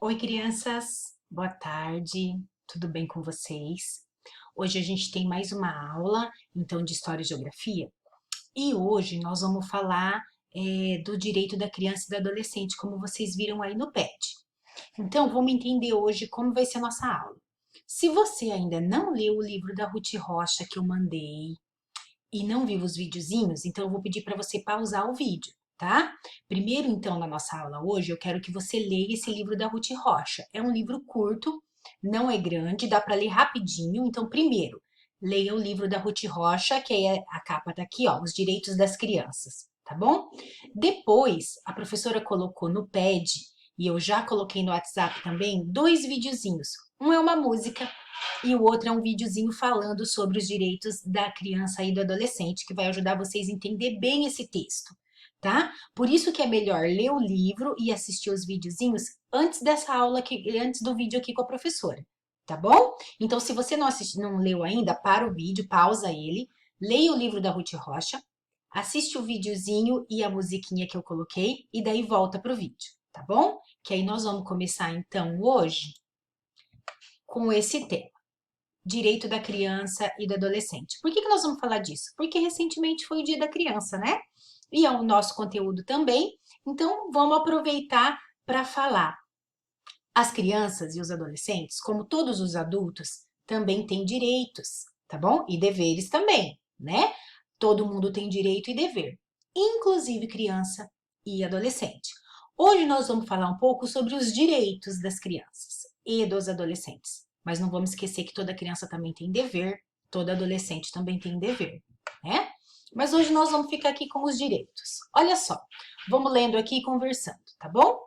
Oi, crianças, boa tarde, tudo bem com vocês? Hoje a gente tem mais uma aula, então, de História e Geografia, e hoje nós vamos falar do direito da criança e do adolescente, como vocês viram aí no PET. Então, vamos entender hoje como vai ser a nossa aula. Se você ainda não leu o livro da Ruth Rocha que eu mandei, e não viu os videozinhos, então eu vou pedir para você pausar o vídeo, tá? Primeiro, então, na nossa aula hoje, eu quero que você leia esse livro da Ruth Rocha. É um livro curto, não é grande, dá para ler rapidinho. Então, primeiro, leia o livro da Ruth Rocha, que é a capa tá aqui, ó, Os Direitos das Crianças, tá bom? Depois, a professora colocou no pad, e eu já coloquei no WhatsApp também, dois videozinhos. Um é uma música e o outro é um videozinho falando sobre os direitos da criança e do adolescente, que vai ajudar vocês a entender bem esse texto, tá? Por isso que é melhor ler o livro e assistir os videozinhos antes dessa aula aqui, antes do vídeo aqui com a professora, tá bom? Então, se você não leu ainda, para o vídeo, pausa ele, leia o livro da Ruth Rocha, assiste o videozinho e a musiquinha que eu coloquei e daí volta pro vídeo, tá bom? Que aí nós vamos começar então hoje com esse tema. Direito da criança e do adolescente. Por que nós vamos falar disso? Porque recentemente foi o Dia da Criança, né? E é o nosso conteúdo também, então vamos aproveitar para falar. As crianças e os adolescentes, como todos os adultos, também têm direitos, tá bom? E deveres também, né? Todo mundo tem direito e dever, inclusive criança e adolescente. Hoje nós vamos falar um pouco sobre os direitos das crianças e dos adolescentes. Mas não vamos esquecer que toda criança também tem dever, toda adolescente também tem dever, né? Mas hoje nós vamos ficar aqui com os direitos. Olha só, vamos lendo aqui e conversando, tá bom?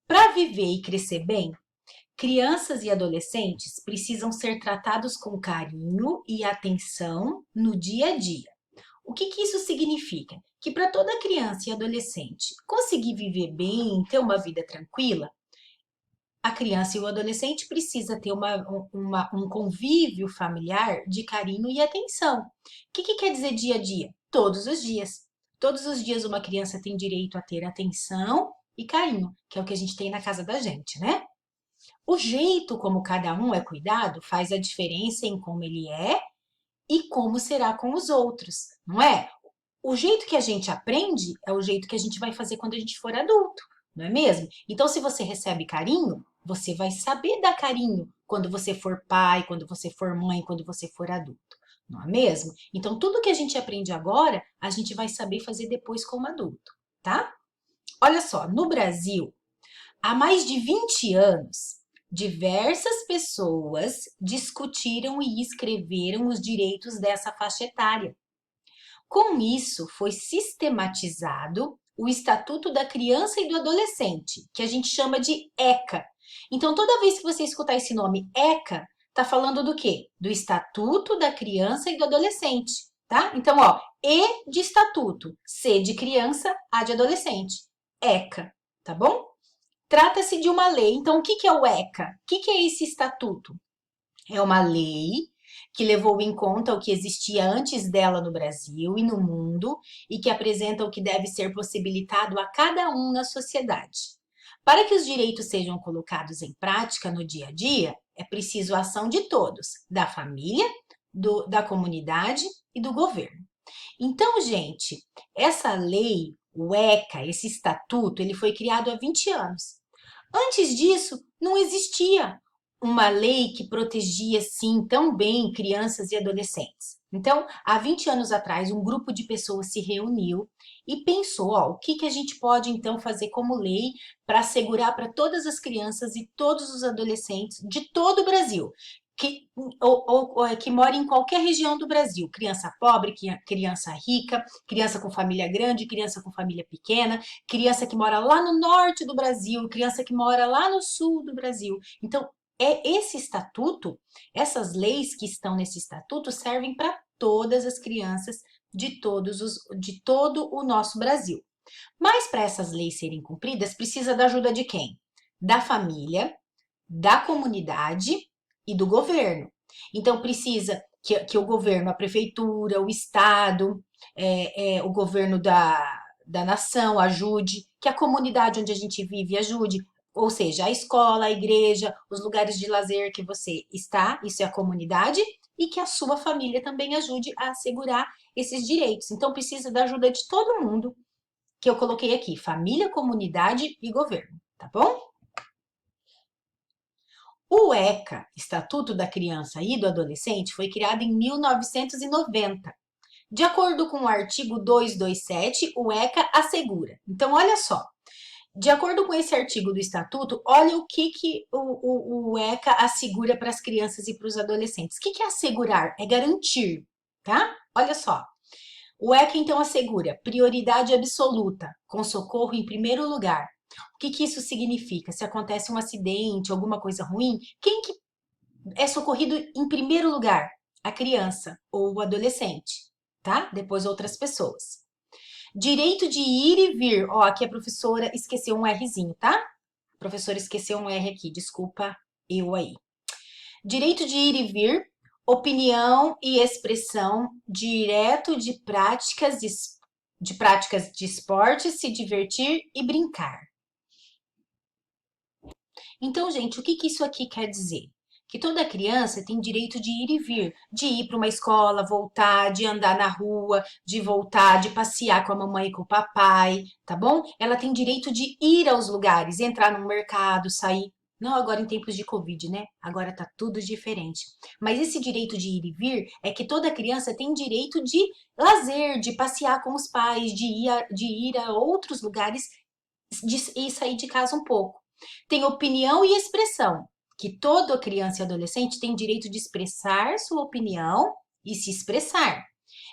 Para viver e crescer bem, crianças e adolescentes precisam ser tratados com carinho e atenção no dia a dia. O que isso significa? Que para toda criança e adolescente conseguir viver bem, ter uma vida tranquila, a criança e o adolescente precisa ter um convívio familiar de carinho e atenção. O que quer dizer dia a dia? Todos os dias. Todos os dias uma criança tem direito a ter atenção e carinho, que é o que a gente tem na casa da gente, né? O jeito como cada um é cuidado faz a diferença em como ele é e como será com os outros, não é? O jeito que a gente aprende é o jeito que a gente vai fazer quando a gente for adulto, não é mesmo? Então, se você recebe carinho, você vai saber dar carinho quando você for pai, quando você for mãe, quando você for adulto, não é mesmo? Então, tudo que a gente aprende agora, a gente vai saber fazer depois como adulto, tá? Olha só, no Brasil, há mais de 20 anos, diversas pessoas discutiram e escreveram os direitos dessa faixa etária. Com isso, foi sistematizado o Estatuto da Criança e do Adolescente, que a gente chama de ECA. Então, toda vez que você escutar esse nome ECA, tá falando do quê? Do Estatuto da Criança e do Adolescente, tá? Então, ó, E de estatuto, C de criança, A de adolescente. ECA, tá bom? Trata-se de uma lei. Então, o que é o ECA? O que é esse estatuto? É uma lei que levou em conta o que existia antes dela no Brasil e no mundo e que apresenta o que deve ser possibilitado a cada um na sociedade. Para que os direitos sejam colocados em prática no dia a dia, é preciso a ação de todos, da família, da comunidade e do governo. Então, gente, essa lei, o ECA, esse estatuto, ele foi criado há 20 anos. Antes disso, não existia uma lei que protegia assim tão bem crianças e adolescentes. Então, há 20 anos atrás, um grupo de pessoas se reuniu e pensou, ó, o que a gente pode então fazer como lei para assegurar para todas as crianças e todos os adolescentes de todo o Brasil, que mora em qualquer região do Brasil, criança pobre, criança rica, criança com família grande, criança com família pequena, criança que mora lá no norte do Brasil, criança que mora lá no sul do Brasil. Então, esse estatuto, essas leis que estão nesse estatuto servem para todas as crianças de todo o nosso Brasil. Mas para essas leis serem cumpridas, precisa da ajuda de quem? Da família, da comunidade e do governo. Então, precisa que o governo, a prefeitura, o Estado, o governo da nação ajude, que a comunidade onde a gente vive ajude, Ou seja, a escola, a igreja, os lugares de lazer que você está, isso é a comunidade, e que a sua família também ajude a assegurar esses direitos. Então, precisa da ajuda de todo mundo, que eu coloquei aqui, família, comunidade e governo, tá bom? O ECA, Estatuto da Criança e do Adolescente, foi criado em 1990. De acordo com o artigo 227, o ECA assegura. Então, olha só, de acordo com esse artigo do Estatuto, olha o que o ECA assegura para as crianças e para os adolescentes. O que é assegurar? É garantir, tá? Olha só. O ECA, então, assegura prioridade absoluta, com socorro em primeiro lugar. O que isso significa? Se acontece um acidente, alguma coisa ruim, quem que é socorrido em primeiro lugar? A criança ou o adolescente, tá? Depois outras pessoas. Direito de ir e vir. Ó, aqui a professora esqueceu um Rzinho, tá? A professora esqueceu um R aqui, desculpa eu aí. Direito de ir e vir, opinião e expressão direto de práticas de esporte, se divertir e brincar. Então, gente, o que isso aqui quer dizer? Que toda criança tem direito de ir e vir, de ir para uma escola, voltar, de andar na rua, de voltar, de passear com a mamãe e com o papai, tá bom? Ela tem direito de ir aos lugares, entrar no mercado, sair. Não agora em tempos de Covid, né? Agora tá tudo diferente. Mas esse direito de ir e vir é que toda criança tem direito de lazer, de passear com os pais, de ir a outros lugares e sair de casa um pouco. Tem opinião e expressão, que toda criança e adolescente tem direito de expressar sua opinião e se expressar.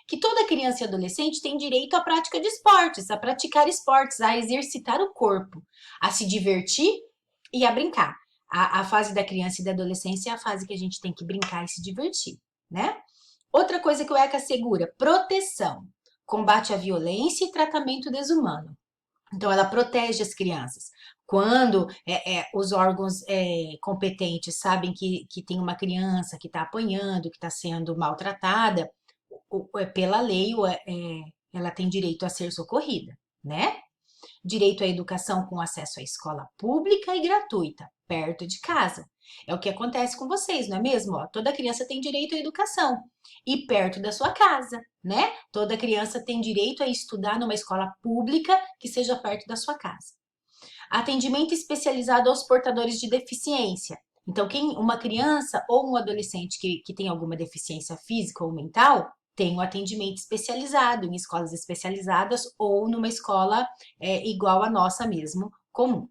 Que toda criança e adolescente tem direito à prática de esportes, a praticar esportes, a exercitar o corpo, a se divertir e a brincar. A fase da criança e da adolescência é a fase que a gente tem que brincar e se divertir, né? Outra coisa que o ECA assegura, proteção, combate à violência e tratamento desumano. Então, ela protege as crianças. Quando os órgãos competentes sabem que tem uma criança que está apanhando, que está sendo maltratada, pela lei, ela tem direito a ser socorrida, né? Direito à educação com acesso à escola pública e gratuita, perto de casa. É o que acontece com vocês, não é mesmo? Ó, toda criança tem direito à educação e perto da sua casa, né? Toda criança tem direito a estudar numa escola pública que seja perto da sua casa. Atendimento especializado aos portadores de deficiência. Então, uma criança ou um adolescente que tem alguma deficiência física ou mental, tem um atendimento especializado em escolas especializadas ou numa escola igual à nossa mesmo, comum.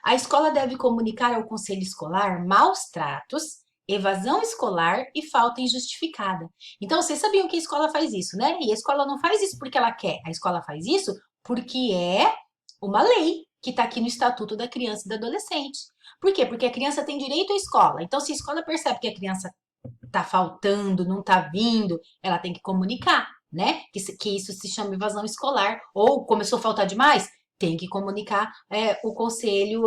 A escola deve comunicar ao conselho escolar maus tratos, evasão escolar e falta injustificada. Então, vocês sabiam que a escola faz isso, né? E a escola não faz isso porque ela quer, a escola faz isso porque é uma lei que está aqui no Estatuto da Criança e do Adolescente. Por quê? Porque a criança tem direito à escola. Então, se a escola percebe que a criança está faltando, não está vindo, ela tem que comunicar, né? Que isso se chama evasão escolar. Ou começou a faltar demais, tem que comunicar o conselho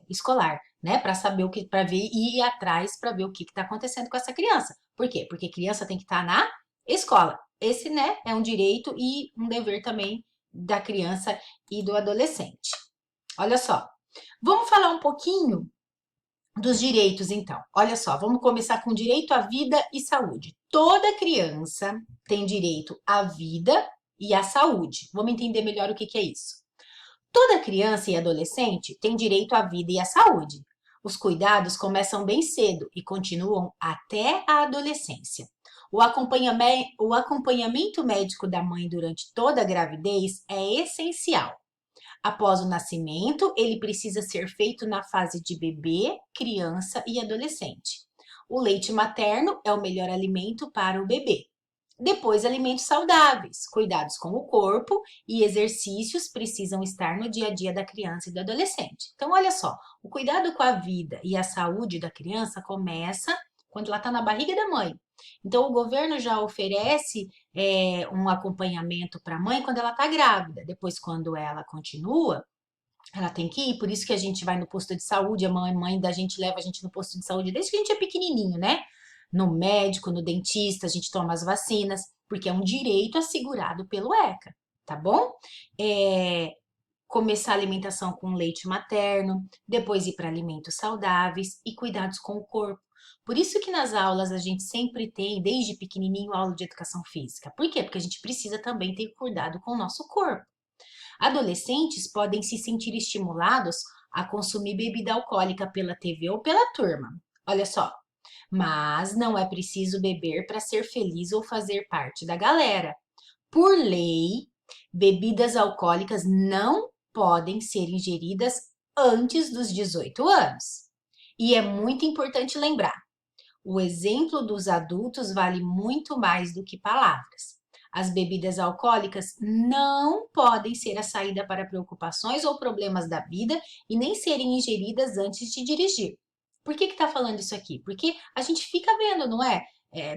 escolar, né? Para saber o que, para ver e ir atrás para ver o que está acontecendo com essa criança. Por quê? Porque a criança tem que estar na escola. Esse, né, é um direito e um dever também da criança e do adolescente. Olha só, vamos falar um pouquinho dos direitos, então. Olha só, vamos começar com direito à vida e saúde. Toda criança tem direito à vida e à saúde. Vamos entender melhor o que é isso. Toda criança e adolescente tem direito à vida e à saúde. Os cuidados começam bem cedo e continuam até a adolescência. O acompanhamento médico da mãe durante toda a gravidez é essencial. Após o nascimento, ele precisa ser feito na fase de bebê, criança e adolescente. O leite materno é o melhor alimento para o bebê. Depois, alimentos saudáveis, cuidados com o corpo e exercícios precisam estar no dia a dia da criança e do adolescente. Então, olha só, o cuidado com a vida e a saúde da criança começa quando ela está na barriga da mãe. Então, o governo já oferece um acompanhamento para a mãe quando ela está grávida. Depois, quando ela continua, ela tem que ir. Por isso que a gente vai no posto de saúde, a mãe da gente leva a gente no posto de saúde desde que a gente é pequenininho, né? No médico, no dentista, a gente toma as vacinas, porque é um direito assegurado pelo ECA, tá bom? começar a alimentação com leite materno, depois ir para alimentos saudáveis e cuidados com o corpo. Por isso que nas aulas a gente sempre tem, desde pequenininho, aula de educação física. Por quê? Porque a gente precisa também ter cuidado com o nosso corpo. Adolescentes podem se sentir estimulados a consumir bebida alcoólica pela TV ou pela turma. Olha só, mas não é preciso beber para ser feliz ou fazer parte da galera. Por lei, bebidas alcoólicas não podem ser ingeridas antes dos 18 anos. E é muito importante lembrar, o exemplo dos adultos vale muito mais do que palavras. As bebidas alcoólicas não podem ser a saída para preocupações ou problemas da vida e nem serem ingeridas antes de dirigir. Por que está falando isso aqui? Porque a gente fica vendo, não é?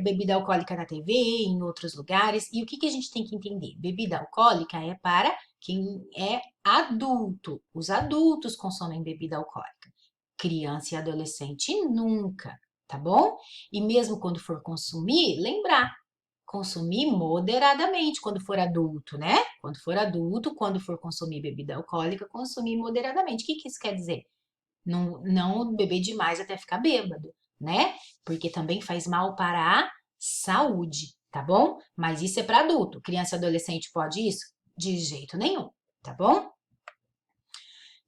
Bebida alcoólica na TV, em outros lugares. E o que a gente tem que entender? Bebida alcoólica é para quem é adulto. Os adultos consomem bebida alcoólica. Criança e adolescente nunca, tá bom? E mesmo quando for consumir, lembrar, consumir moderadamente quando for adulto, né? Quando for adulto, quando for consumir bebida alcoólica, consumir moderadamente. O que isso quer dizer? Não beber demais até ficar bêbado, né? Porque também faz mal para a saúde, tá bom? Mas isso é para adulto. Criança e adolescente pode isso? De jeito nenhum, tá bom?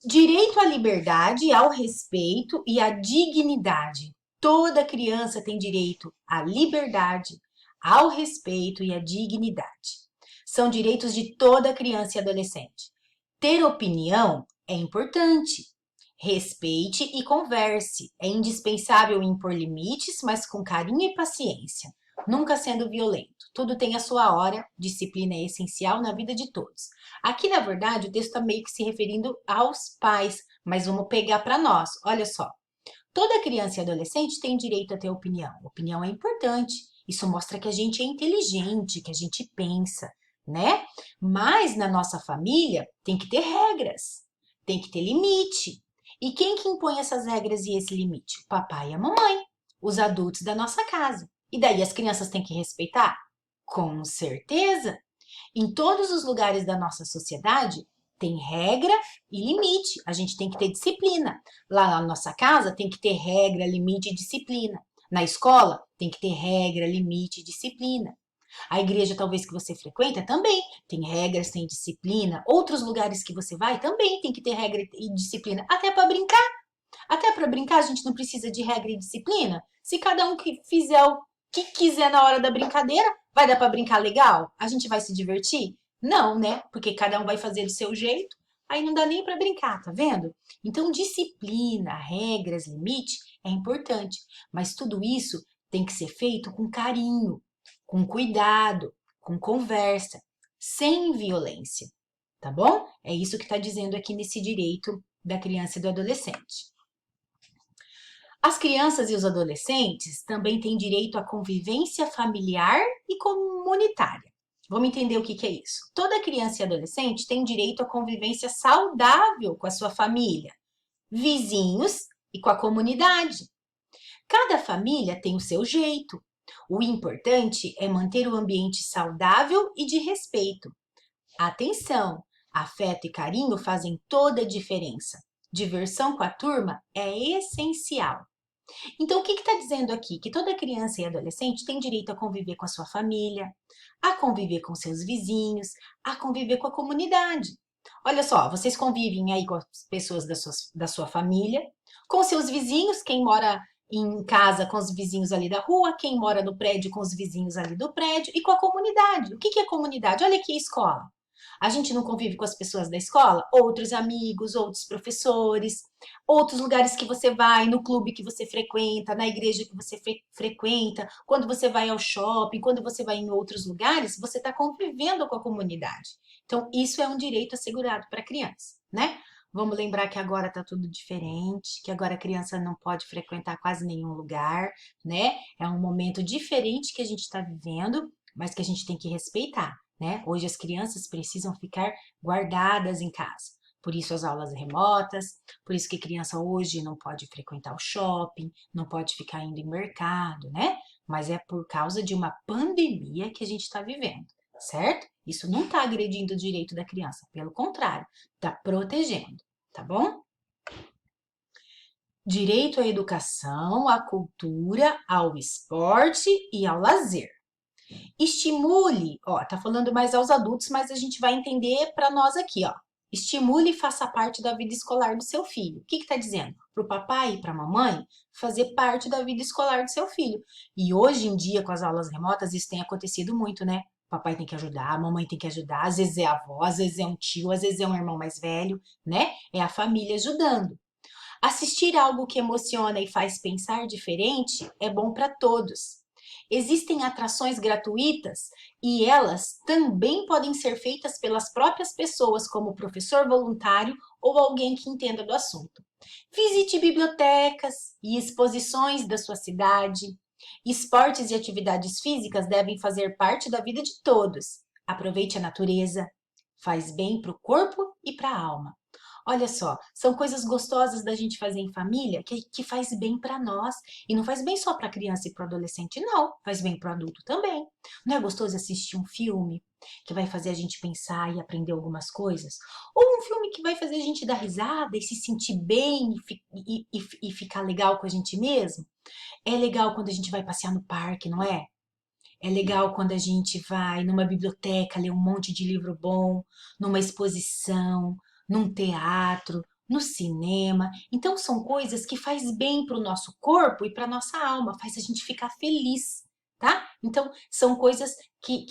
Direito à liberdade, ao respeito e à dignidade. Toda criança tem direito à liberdade, ao respeito e à dignidade. São direitos de toda criança e adolescente. Ter opinião é importante. Respeite e converse. É indispensável impor limites, mas com carinho e paciência, nunca sendo violento. Tudo tem a sua hora, disciplina é essencial na vida de todos. Aqui, na verdade, o texto está meio que se referindo aos pais, mas vamos pegar para nós. Olha só, toda criança e adolescente tem direito a ter opinião. Opinião é importante. Isso mostra que a gente é inteligente, que a gente pensa, né? Mas na nossa família tem que ter regras, tem que ter limite. E quem que impõe essas regras e esse limite? O papai e a mamãe, os adultos da nossa casa. E daí as crianças têm que respeitar? Com certeza. Em todos os lugares da nossa sociedade tem regra e limite. A gente tem que ter disciplina. Lá na nossa casa tem que ter regra, limite e disciplina. Na escola tem que ter regra, limite e disciplina. A igreja talvez que você frequenta também tem regras, tem disciplina. Outros lugares que você vai também tem que ter regra e disciplina. Até para brincar. Até para brincar a gente não precisa de regra e disciplina. Se cada um que fizer o que quiser na hora da brincadeira, vai dar para brincar legal? A gente vai se divertir? Não, né? Porque cada um vai fazer do seu jeito. Aí não dá nem para brincar, tá vendo? Então, disciplina, regras, limite é importante. Mas tudo isso tem que ser feito com carinho, com cuidado, com conversa, sem violência, tá bom? É isso que está dizendo aqui nesse direito da criança e do adolescente. As crianças e os adolescentes também têm direito à convivência familiar e comunitária. Vamos entender o que é isso. Toda criança e adolescente tem direito à convivência saudável com a sua família, vizinhos e com a comunidade. Cada família tem o seu jeito. O importante é manter o ambiente saudável e de respeito. Atenção! Afeto e carinho fazem toda a diferença. Diversão com a turma é essencial. Então, o que está dizendo aqui? Que toda criança e adolescente tem direito a conviver com a sua família, a conviver com seus vizinhos, a conviver com a comunidade. Olha só, vocês convivem aí com as pessoas da sua família, com seus vizinhos, quem mora em casa com os vizinhos ali da rua, quem mora no prédio com os vizinhos ali do prédio e com a comunidade. O que é comunidade? Olha aqui a escola. A gente não convive com as pessoas da escola? Outros amigos, outros professores, outros lugares que você vai, no clube que você frequenta, na igreja que você frequenta, quando você vai ao shopping, quando você vai em outros lugares, você está convivendo com a comunidade. Então, isso é um direito assegurado para a criança, né? Vamos lembrar que agora está tudo diferente, que agora a criança não pode frequentar quase nenhum lugar, né? É um momento diferente que a gente está vivendo, mas que a gente tem que respeitar, né? Hoje as crianças precisam ficar guardadas em casa. Por isso as aulas remotas, por isso que a criança hoje não pode frequentar o shopping, não pode ficar indo em mercado, né? Mas é por causa de uma pandemia que a gente está vivendo, certo? Isso não está agredindo o direito da criança, pelo contrário, está protegendo, tá bom? Direito à educação, à cultura, ao esporte e ao lazer. Estimule, ó, tá falando mais aos adultos, mas a gente vai entender para nós aqui, ó. Estimule e faça parte da vida escolar do seu filho. O que que tá dizendo? Para o papai e para a mamãe fazer parte da vida escolar do seu filho. E hoje em dia, com as aulas remotas, isso tem acontecido muito, né? Papai tem que ajudar, a mamãe tem que ajudar, às vezes é a avó, às vezes é um tio, às vezes é um irmão mais velho, né? É a família ajudando. Assistir algo que emociona e faz pensar diferente é bom para todos. Existem atrações gratuitas e elas também podem ser feitas pelas próprias pessoas, como professor voluntário ou alguém que entenda do assunto. Visite bibliotecas e exposições da sua cidade. Esportes e atividades físicas devem fazer parte da vida de todos. Aproveite a natureza, faz bem para o corpo e para a alma. Olha só, são coisas gostosas da gente fazer em família que faz bem para nós. E não faz bem só para criança e para adolescente, não. Faz bem para o adulto também. Não é gostoso assistir um filme que vai fazer a gente pensar e aprender algumas coisas? Ou um filme que vai fazer a gente dar risada e se sentir bem e ficar legal com a gente mesmo? É legal quando a gente vai passear no parque, não é? É legal quando a gente vai numa biblioteca ler um monte de livro bom, numa exposição, num teatro, no cinema. Então são coisas que faz bem para o nosso corpo e para nossa alma, faz a gente ficar feliz, tá? Então são coisas que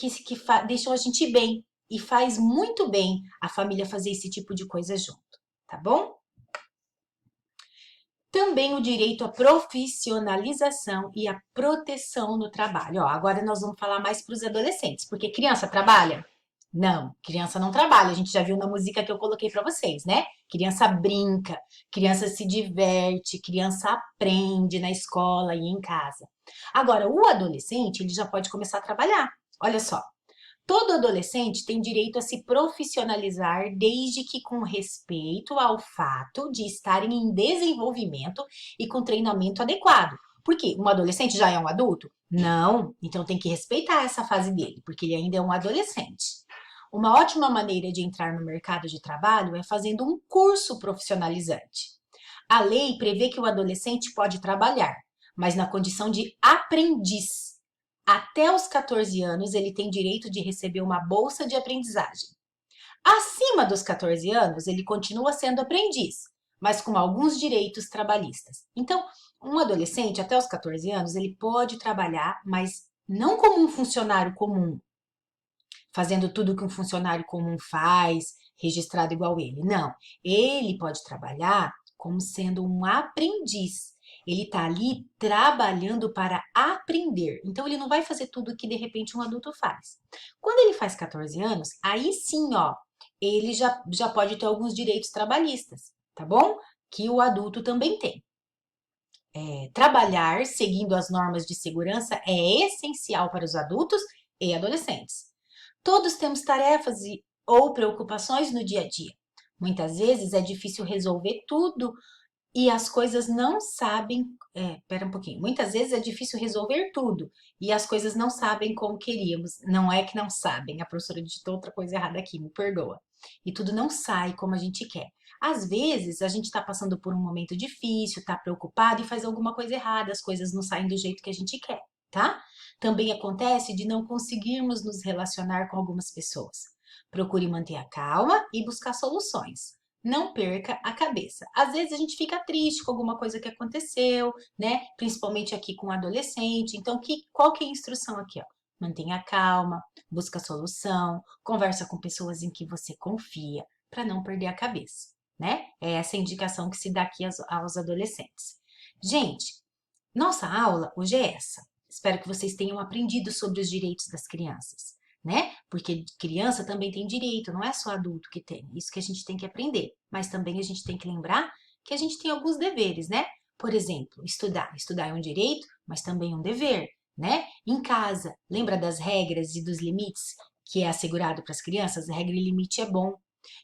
deixam a gente bem e faz muito bem a família fazer esse tipo de coisa junto, tá bom? Também o direito à profissionalização e à proteção no trabalho. Ó, agora nós vamos falar mais para os adolescentes, porque criança trabalha? Não, criança não trabalha. A gente já viu na música que eu coloquei para vocês, né? Criança brinca, criança se diverte, criança aprende na escola e em casa. Agora, o adolescente, ele já pode começar a trabalhar. Olha só, todo adolescente tem direito a se profissionalizar desde que com respeito ao fato de estarem em desenvolvimento e com treinamento adequado. Por quê? Um adolescente já é um adulto? Não, então tem que respeitar essa fase dele, porque ele ainda é um adolescente. Uma ótima maneira de entrar no mercado de trabalho é fazendo um curso profissionalizante. A lei prevê que o adolescente pode trabalhar, mas na condição de aprendiz. Até os 14 anos, ele tem direito de receber uma bolsa de aprendizagem. Acima dos 14 anos, ele continua sendo aprendiz, mas com alguns direitos trabalhistas. Então, um adolescente até os 14 anos, ele pode trabalhar, mas não como um funcionário comum, fazendo tudo o que um funcionário comum faz, registrado igual ele. Não, ele pode trabalhar como sendo um aprendiz. Ele está ali trabalhando para aprender. Então, ele não vai fazer tudo que de repente um adulto faz. Quando ele faz 14 anos, aí sim, ó, ele já pode ter alguns direitos trabalhistas, tá bom? Que o adulto também tem. Trabalhar seguindo as normas de segurança é essencial para os adultos e adolescentes. Todos temos tarefas ou preocupações no dia a dia. Muitas vezes é difícil resolver tudo e as coisas não sabem. Pera um pouquinho. Muitas vezes é difícil resolver tudo e as coisas não sabem como queríamos. Não é que não sabem, a professora digitou outra coisa errada aqui, me perdoa. E tudo não sai como a gente quer. Às vezes a gente está passando por um momento difícil, está preocupado e faz alguma coisa errada, as coisas não saem do jeito que a gente quer, tá? Também acontece de não conseguirmos nos relacionar com algumas pessoas. Procure manter a calma e buscar soluções. Não perca a cabeça. Às vezes a gente fica triste com alguma coisa que aconteceu, né? Principalmente aqui com o adolescente. Então, qual que é a instrução aqui, ó? Mantenha calma, busca solução, conversa com pessoas em que você confia, para não perder a cabeça, né? É essa a indicação que se dá aqui aos adolescentes. Gente, nossa aula hoje é essa. Espero que vocês tenham aprendido sobre os direitos das crianças, né? Porque criança também tem direito, não é só adulto que tem. Isso que a gente tem que aprender. Mas também a gente tem que lembrar que a gente tem alguns deveres, né? Por exemplo, estudar. Estudar é um direito, mas também é um dever, né? Em casa, lembra das regras e dos limites que é assegurado para as crianças? A regra e limite é bom.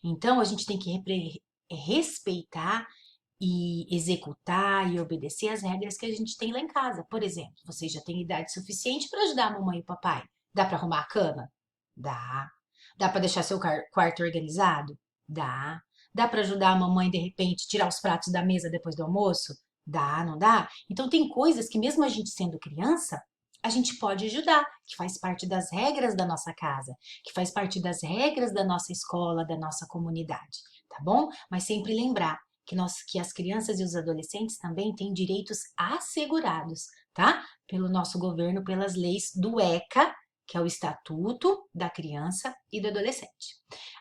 Então, a gente tem que respeitar e executar e obedecer as regras que a gente tem lá em casa. Por exemplo, vocês já têm idade suficiente para ajudar a mamãe e o papai. Dá para arrumar a cama? Dá. Dá para deixar seu quarto organizado? Dá. Dá para ajudar a mamãe, de repente, tirar os pratos da mesa depois do almoço? Dá, não dá? Então, tem coisas que, mesmo a gente sendo criança, a gente pode ajudar, que faz parte das regras da nossa casa, que faz parte das regras da nossa escola, da nossa comunidade, tá bom? Mas sempre lembrar que as crianças e os adolescentes também têm direitos assegurados, tá? Pelo nosso governo, pelas leis do ECA, que é o Estatuto da Criança e do Adolescente.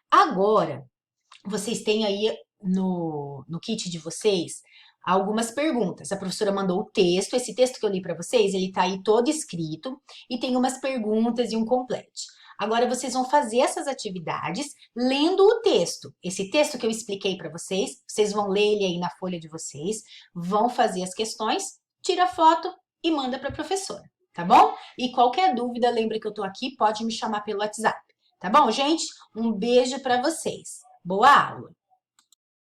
Agora, vocês têm aí no kit de vocês algumas perguntas. A professora mandou o texto, esse texto que eu li para vocês, ele tá aí todo escrito e tem umas perguntas e um complete. Agora vocês vão fazer essas atividades lendo o texto. Esse texto que eu expliquei para vocês, vocês vão ler ele aí na folha de vocês, vão fazer as questões, tira foto e manda para a professora, tá bom? E qualquer dúvida, lembra que eu tô aqui, pode me chamar pelo WhatsApp. Tá bom, gente? Um beijo para vocês. Boa aula!